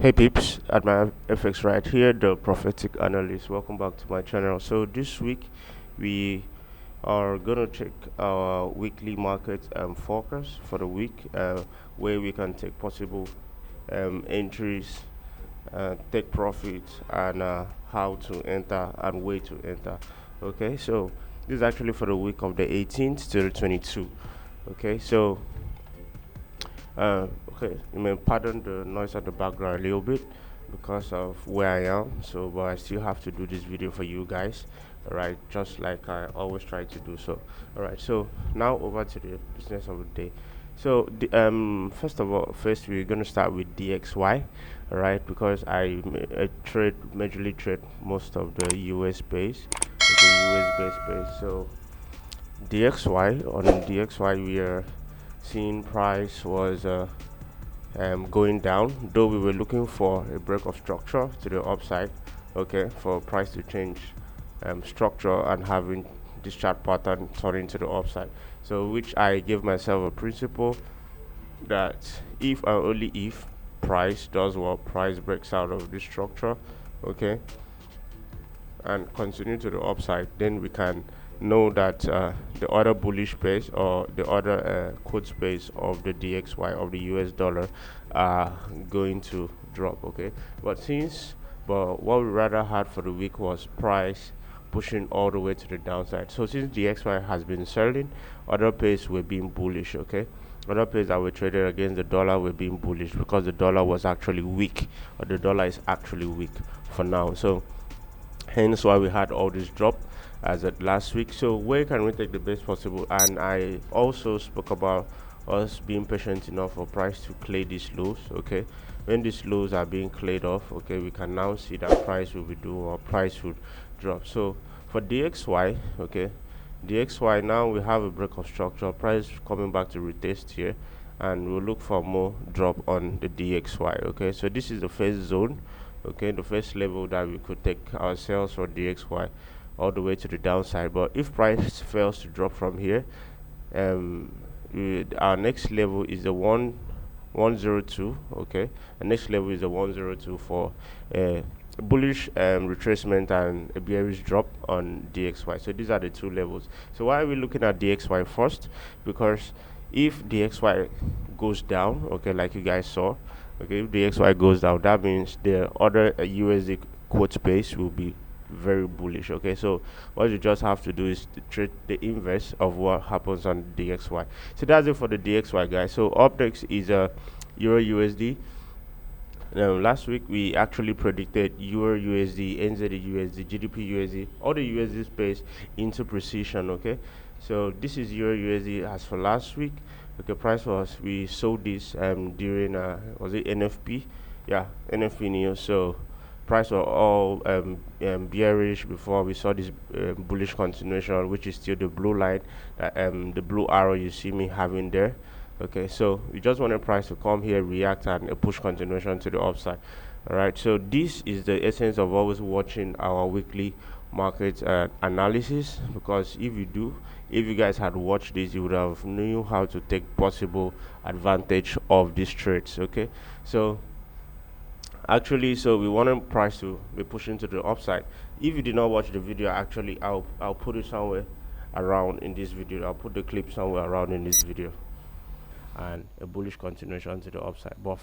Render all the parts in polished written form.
Hey peeps, at my FX right here, the prophetic analyst. Welcome back to my channel. So this week we are gonna check our weekly market forecast for the week, where we can take possible entries, take profits, and how to enter and way to enter. Okay, so this is actually for the week of the 18th to the 22nd. Okay, so okay, you may pardon the noise at the background a little bit because of where I am. So, but I still have to do this video for you guys. All right, just like I always try to do so. All right, so now over to the business of the day. So, first of all, first we're gonna start with DXY. All right, because I majorly trade most of the US base, the US based base. So DXY, on DXY we are seeing price was going down, though we were looking for a break of structure to the upside, okay, for price to change structure and having this chart pattern turning to the upside. So which I give myself a principle that if and only if price does what, price breaks out of this structure, okay, and continue to the upside, then we can know that the other bullish base or the other quote base of the DXY of the US dollar are going to drop. Okay, but what we rather had for the week was price pushing all the way to the downside. So since DXY has been selling, other pairs were being bullish. Okay, other pairs that were traded against the dollar were being bullish because the dollar was actually weak, or the dollar is actually weak for now. So hence why we had all this drop as at last week. So where can we take the best possible? And I also spoke about us being patient enough for price to clear these lows. Okay, when these lows are being cleared off, okay, we can now see that price will be due or price would drop. So for DXY, okay, DXY, now we have a break of structure, price coming back to retest here, and we'll look for more drop on the DXY. Okay, so this is the first zone, okay, the first level that we could take ourselves for DXY all the way to the downside. But if price fails to drop from here, our next level is the 102. Okay, the next level is the 102 for bullish retracement and a bearish drop on DXY. So these are the two levels. So why are we looking at DXY first? Because if DXY goes down, okay, like you guys saw, okay, if DXY goes down, that means the other USD quote base will be very bullish. Okay, so what you just have to do is to trade the inverse of what happens on DXY. So that's it for the DXY, guys. So up next is Euro USD. Now, last week we actually predicted Euro USD, NZD USD, GDP USD, all the USD space into precision. Okay, so this is Euro USD as for last week. Okay, price was, we sold this during was it NFP? Yeah, NFP news. So price were all bearish before we saw this bullish continuation, which is still the blue line, the blue arrow you see me having there. Okay, so we just want a price to come here, react, and a push continuation to the upside. All right, so this is the essence of always watching our weekly market analysis, because if you guys had watched this, you would have knew how to take possible advantage of these trades. Okay, so actually, so we wanted price to be pushing to the upside. If you did not watch the video, actually I'll put it somewhere around in this video. I'll put the clip somewhere around in this video, and a bullish continuation to the upside. But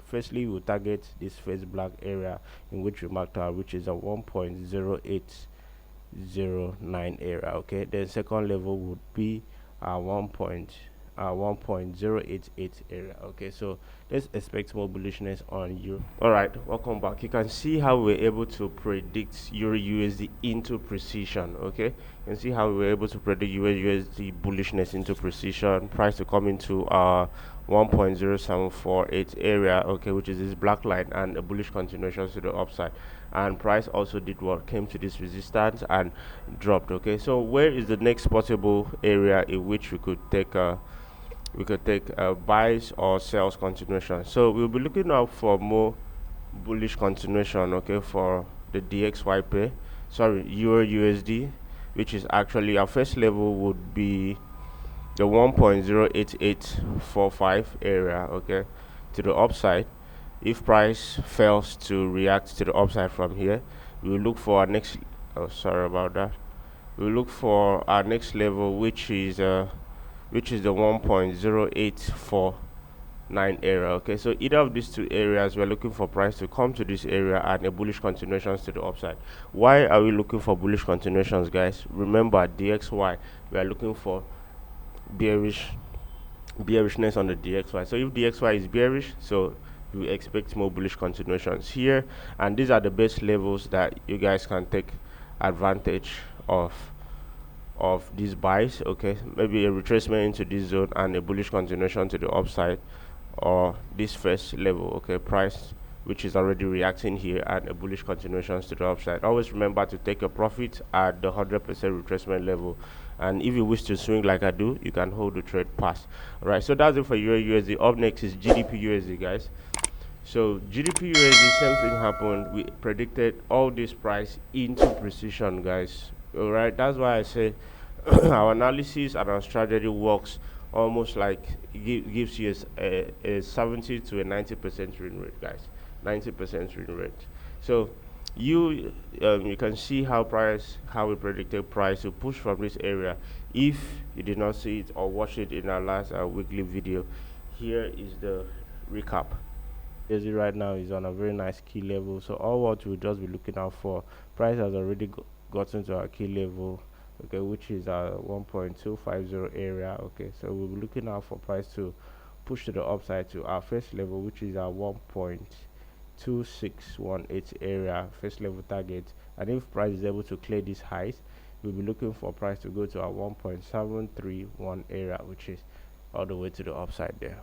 firstly we'll target this first black area in which we marked out, which is a 1.0809 area. Okay, then second level would be 1.088 area. Okay, so let's expect more bullishness on you. All right, welcome back. You can see how we're able to predict Euro USD into precision. Okay, you can see how we were able to predict Euro USD bullishness into precision, price to come into our 1.0748 area, okay, which is this black line, and a bullish continuation to the upside. And price also did what, came to this resistance and dropped. Okay, so where is the next possible area in which we could take buys or sales continuation? So we'll be looking out for more bullish continuation, okay, for the DXY pair, sorry, Euro USD, which is actually our first level would be the 1.08845 area, okay, to the upside. if price fails to react to the upside from here, we will look for our next, oh sorry about that, we'll look for our next level, which is the 1.0849 area. Okay, so either of these two areas, we're looking for price to come to this area and a bullish continuations to the upside. Why are we looking for bullish continuations, guys? Remember, DXY, we are looking for bearishness on the DXY. So if DXY is bearish, so we expect more bullish continuations here, and these are the best levels that you guys can take advantage of these buys. Okay, maybe a retracement into this zone and a bullish continuation to the upside, or this first level, okay, price which is already reacting here, and a bullish continuations to the upside. Always remember to take a profit at the 100% retracement level, and if you wish to swing like I do, you can hold the trade pass. All right, so that's it for USD. Up next is GBPUSD, guys. So GBPUSD, same thing happened. We predicted all this price into precision, guys. All right, that's why I say our analysis and our strategy works almost like gives you a 70 to a 90% win rate, guys. 90% win rate. So you can see how we predicted price to push from this area. If you did not see it or watch it in our last weekly video, here is the recap. As right now is on a very nice key level, so all what we'll just be looking out for, price has already gotten to our key level, okay, which is our 1.250 area. Okay, so we'll be looking out for price to push to the upside to our first level, which is our 1.2618 area, first level target. And if price is able to clear these highs, we'll be looking for price to go to our 1.731 area, which is all the way to the upside there.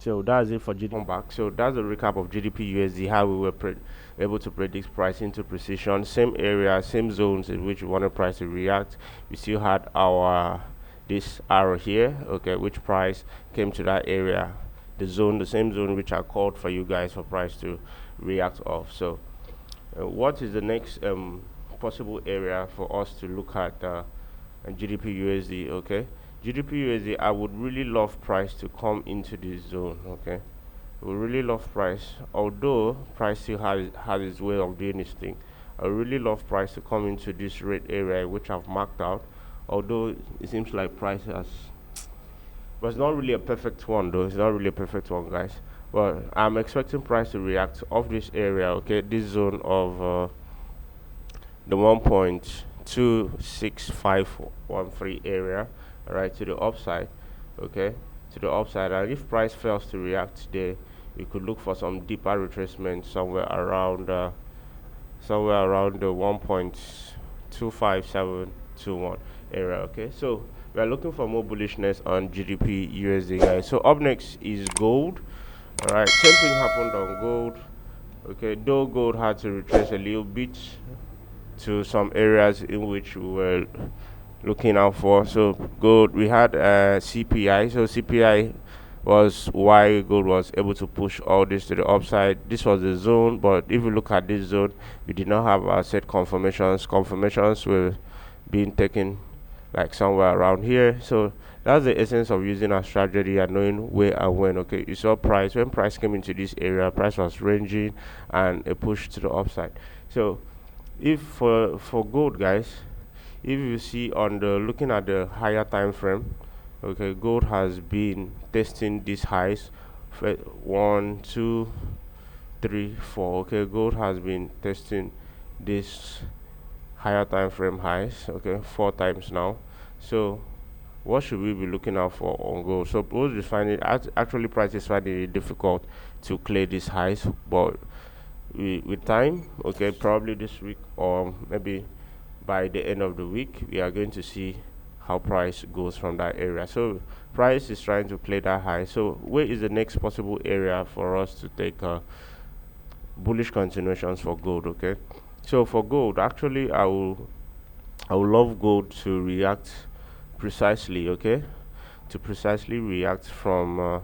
So that's it for GDP back. So that's a recap of GBPUSD, how we were able to predict price into precision. Same area, same zones in which we wanted price to react. We still had our this arrow here, okay, which price came to that area, the zone, the same zone which I called for you guys for price to react off. So what is the next possible area for us to look at GBPUSD? Okay, GBPUSD, I would really love price to come into this zone. Okay, we really love price, although price still has its way of doing its thing. I really love price to come into this red area which I've marked out, although it seems like price has, but it's not really a perfect one though. It's not really a perfect one, guys. Well, I'm expecting price to react off this area, okay, this zone of the 1.26513 area, right, to the upside. Okay, to the upside. And if price fails to react there, we could look for some deeper retracement somewhere around the 1.25721 area. Okay, so we are looking for more bullishness on GBPUSD, guys. So up next is gold. All right, same thing happened on gold. Okay, though gold had to retrace a little bit to some areas in which we were looking out for. So gold, we had CPI. So CPI was why gold was able to push all this to the upside. This was the zone, but if you look at this zone, we did not have our set confirmations. Confirmations were being taken like somewhere around here. So that's the essence of using our strategy and knowing where and when. Okay, you saw price, when price came into this area, price was ranging and a push to the upside. So if for gold, guys, if you see on the looking at the higher time frame, okay, gold has been testing these highs, 1 2 3 4. Okay, gold has been testing this higher time frame highs, okay, 4 times now. So what should we be looking out for on gold? So gold is finding, actually price is finding it difficult to clear these highs, but with time, okay, probably this week or maybe by the end of the week, we are going to see how price goes from that area. So price is trying to play that high. So where is the next possible area for us to take bullish continuations for gold? Okay, so for gold, actually I would love gold to react precisely, okay, to precisely react from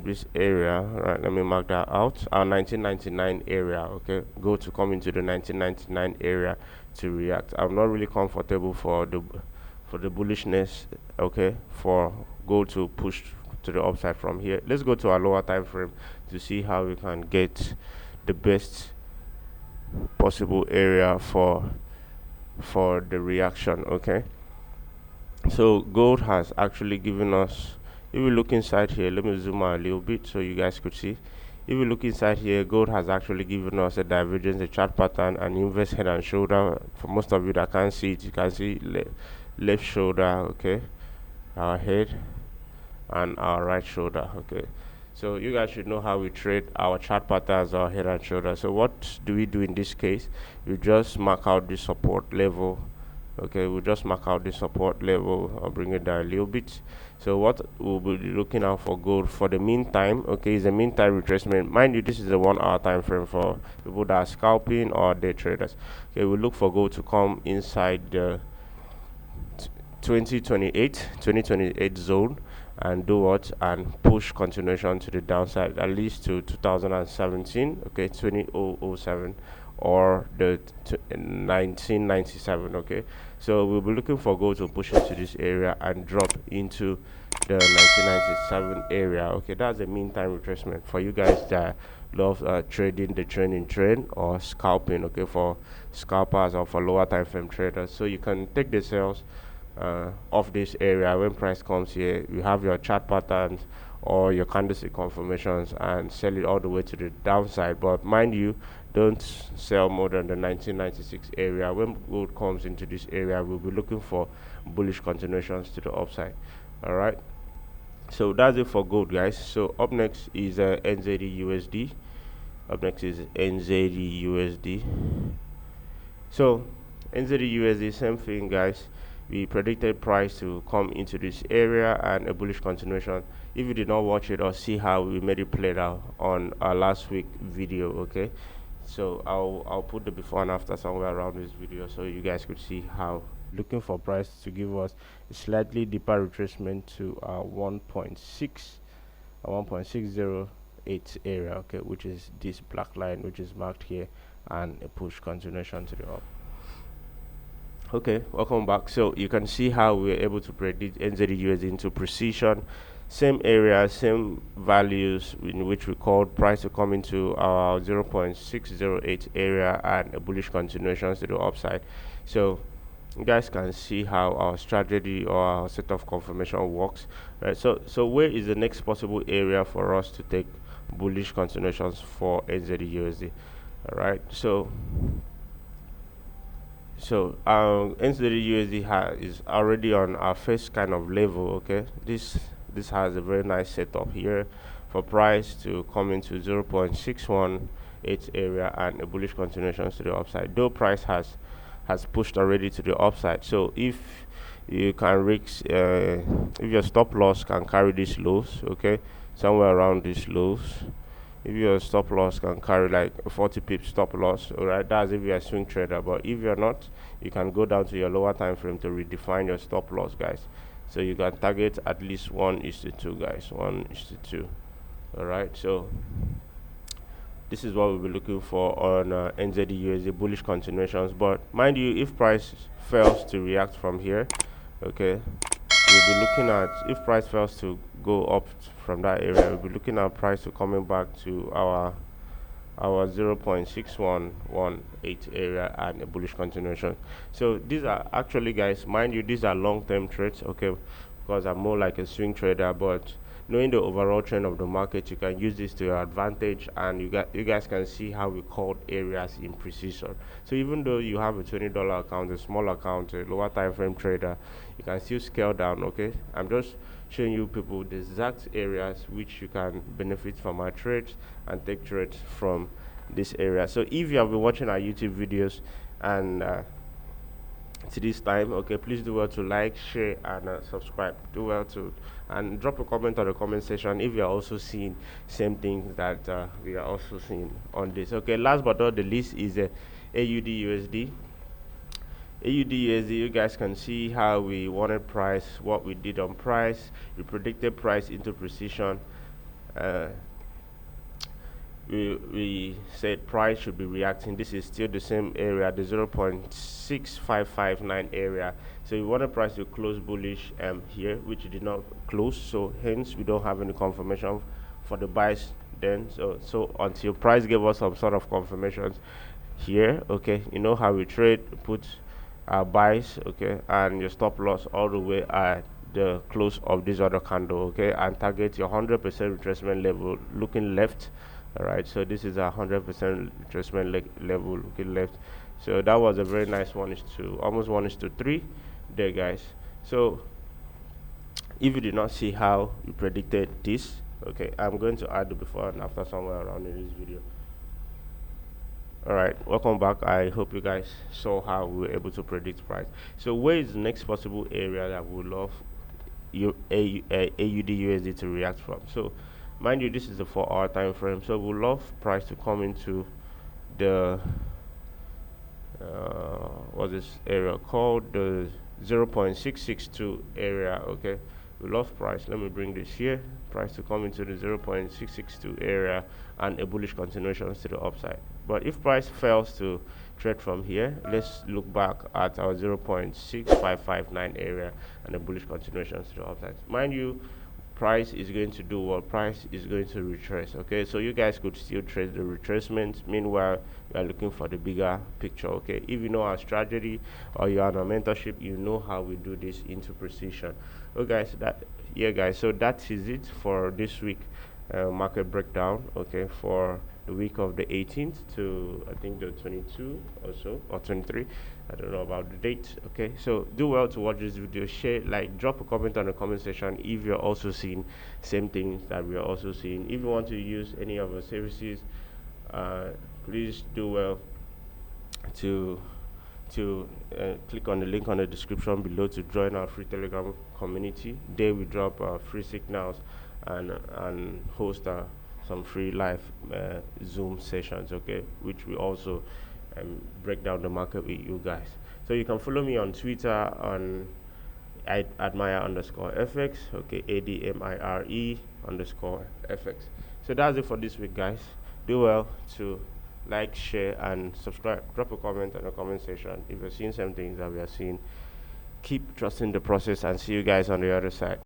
this area. Right, let me mark that out, our 1999 area. Okay, go to come into the 1999 area to react. I'm not really comfortable for the bullishness, okay, for gold to push to the upside from here. Let's go to our lower time frame to see how we can get the best possible area for the reaction. Okay, so gold has actually given us, if we look inside here, let me zoom out a little bit so you guys could see. If we look inside here, gold has actually given us a divergence, a chart pattern, and inverse head and shoulder. For most of you that can't see it, you can see left shoulder, okay, our head, and our right shoulder. Okay, so you guys should know how we trade our chart patterns, our head and shoulder. So what do we do in this case? We just mark out the support level. Okay, we'll just mark out the support level. I'll bring it down a little bit. So what we'll be looking out for gold for the meantime, okay, is a meantime retracement. Mind you, this is a 1 hour time frame for people that are scalping or day traders. Okay, we look for gold to come inside the 2028 zone and do what, and push continuation to the downside at least to 2017, okay, 2007 or the 1997. Okay, so we'll be looking for gold to push into this area and drop into the 1997 area. Okay, that's a meantime retracement for you guys that love trading the trending trend or scalping. Okay, for scalpers or for lower time frame traders, so you can take the sales of this area when price comes here. You have your chart patterns or your candlestick confirmations and sell it all the way to the downside. But mind you, don't sell more than the 1996 area. When gold comes into this area, we'll be looking for bullish continuations to the upside. All right, so that's it for gold, guys. So up next is NZD-USD. Up next is NZD-USD. So NZD-USD, same thing, guys. We predicted price to come into this area and a bullish continuation. If you did not watch it or see how we made it played out on our last week video, okay, so I'll put the before and after somewhere around this video so you guys could see how. Looking for price to give us a slightly deeper retracement to 1.608 area, okay, which is this black line which is marked here, and a push continuation to the up. Okay, welcome back. So you can see how we are able to predict NZD-USD into precision, same area, same values in which we called price to come into our 0.608 area and a bullish continuation to the upside. So you guys can see how our strategy or our set of confirmation works, right? So where is the next possible area for us to take bullish continuations for NZD-USD? All right, so NZD-USD is already on our first kind of level. Okay, this has a very nice setup here for price to come into 0.618 area and a bullish continuation to the upside, though price has pushed already to the upside. So if you can risk, if your stop loss can carry these lows, okay, somewhere around these lows, if your stop loss can carry like 40 pips stop loss, all right, that's if you're a swing trader. But if you're not, you can go down to your lower time frame to redefine your stop loss, guys. So you can target at least 1:2, guys, 1:2. All right, so this is what we'll be looking for on NZD-USD bullish continuations. But mind you, if price fails to react from here, okay, we'll be looking at, if price fails to go up from that area, we'll be looking at price to coming back to our 0.6118 area and a bullish continuation. So these are actually, guys, mind you, these are long-term trades, okay, because I'm more like a swing trader. But knowing the overall trend of the market, you can use this to your advantage, and you guys can see how we called areas in precision. So even though you have a $20 account, a small account, a lower time frame trader, you can still scale down. Okay, I'm just showing you people the exact areas which you can benefit from our trades and take trades from this area. So if you have been watching our YouTube videos and to this time, okay, please do well to like, share, and subscribe. Do well to and drop a comment on the comment section if you are also seeing same things that we are also seeing on this. Okay, last but not the least is AUD-USD. AUD-USD, you guys can see how we wanted price, what we did on price. We predicted price into precision. we said price should be reacting. This is still the same area, the 0.6559 area. So we want the price to close bullish here, which it did not close, so hence we don't have any confirmation for the buys then. So until price gave us some sort of confirmations here, okay, you know how we trade, put our buys, okay, and your stop loss all the way at the close of this other candle, okay, and target your 100% retracement level looking left. All right, so this is a 100% retracement level looking left. So that was a very nice 1:2, almost 1:3 there, guys. So if you did not see how we predicted this, okay, I'm going to add the before and after somewhere around in this video. All right, welcome back. I hope you guys saw how we were able to predict price. So where is the next possible area that we would love AUD USD to react from? So mind you, this is the 4-hour time frame, so we love price to come into the what's this area called, the 0.662 area. Okay, we love price, let me bring this here, price to come into the 0.662 area and a bullish continuation to the upside. But if price fails to trade from here, let's look back at our 0.6559 area and a bullish continuation to the upside. Mind you, price is going to do what? Price is going to retrace. Okay, so you guys could still trade the retracement. Meanwhile, we are looking for the bigger picture. Okay, if you know our strategy or you are on our mentorship, you know how we do this into precision. Okay, guys, so that is it for this week market breakdown. Okay, for the week of the 18th to I think the 22 or so, or 23, I don't know about the date. Okay, so do well to watch this video, share, like, drop a comment on the comment section if you're also seeing same things that we are also seeing. If you want to use any of our services, please do well to click on the link on the description below to join our free Telegram community. There we drop free signals and host some free live Zoom sessions, okay, which we also break down the market with you guys. So you can follow me on Twitter on @admire_fx, okay, ADMIRE_fx. So that's it for this week, guys. Do well to like, share, and subscribe. Drop a comment in the comment section if you're seeing some things that we are seeing. Keep trusting the process, and see you guys on the other side.